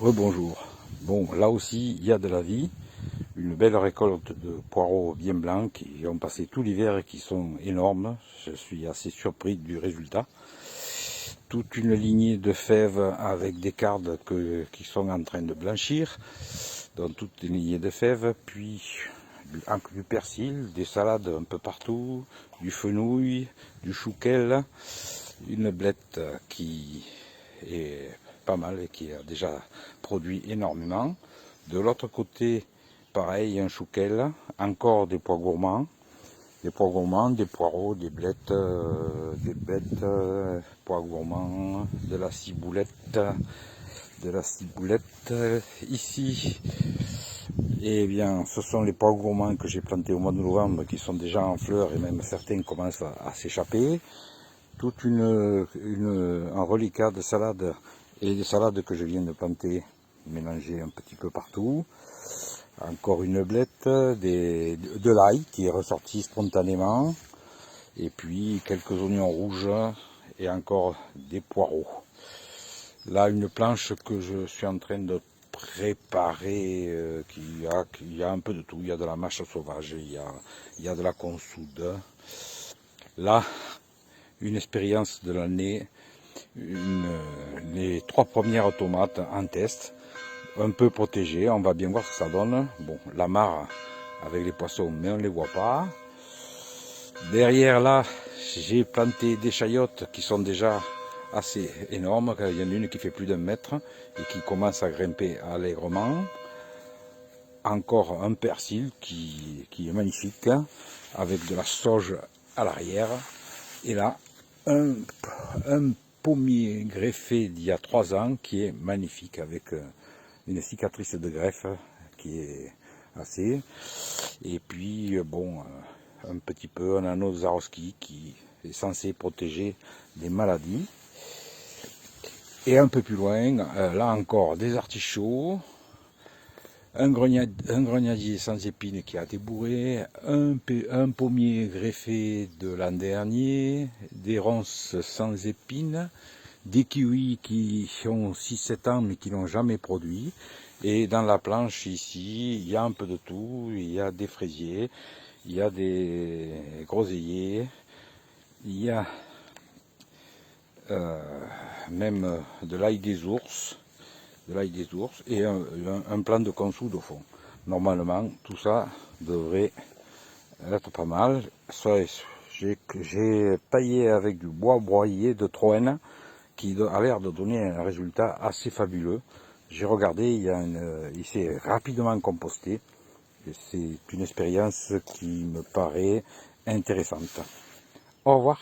Rebonjour. Bon, là aussi, il y a de la vie. Une belle récolte de poireaux bien blancs qui ont passé tout l'hiver et qui sont énormes. Je suis assez surpris du résultat. Toute une lignée de fèves avec des cardes qui sont en train de blanchir. Donc toute une lignée de fèves, puis du persil, des salades un peu partout, du fenouil, du chouquel, une blette qui est pas mal et qui a déjà produit énormément. De l'autre côté, pareil, un chouquel, encore des pois gourmands, des poireaux, des blettes, pois gourmands, de la ciboulette, ici. Eh bien, ce sont les pois gourmands que j'ai plantés au mois de novembre qui sont déjà en fleurs et même certains commencent à s'échapper. Toute un reliquat de salades et des salades que je viens de planter mélangées un petit peu partout. Encore une blette, de l'ail qui est ressorti spontanément. Et puis quelques oignons rouges et encore des poireaux. Là, une planche que je suis en train de préparer, qui y a un peu de tout. Il y a de la mâche sauvage, il y a de la consoude. Là, une expérience de l'année, les 3 premières tomates en test, un peu protégées, on va bien voir ce que ça donne. Bon, la mare avec les poissons, mais on ne les voit pas. Derrière là, j'ai planté des chayotes qui sont déjà assez énormes. Il y en a une qui fait plus d'1 mètre et qui commence à grimper allègrement. Encore un persil qui est magnifique, avec de la sauge à l'arrière. Et là, un pommier greffé d'il y a 3 ans qui est magnifique, avec une cicatrice de greffe qui est assez. Et puis, bon, un petit peu un anneau de Swarovski qui est censé protéger des maladies. Et un peu plus loin, là encore, des artichauts, un grenadier sans épines qui a été bourré, un pommier greffé de l'an dernier, des ronces sans épines, des kiwis qui ont 6-7 ans mais qui n'ont jamais produit. Et dans la planche ici, il y a un peu de tout, il y a des fraisiers, il y a des groseilliers, il y a même de l'ail des ours, et un plan de consoude au fond. Normalement, tout ça devrait être pas mal. J'ai taillé avec du bois broyé de Troène qui a l'air de donner un résultat assez fabuleux. J'ai regardé, il s'est rapidement composté. C'est une expérience qui me paraît intéressante. Au revoir.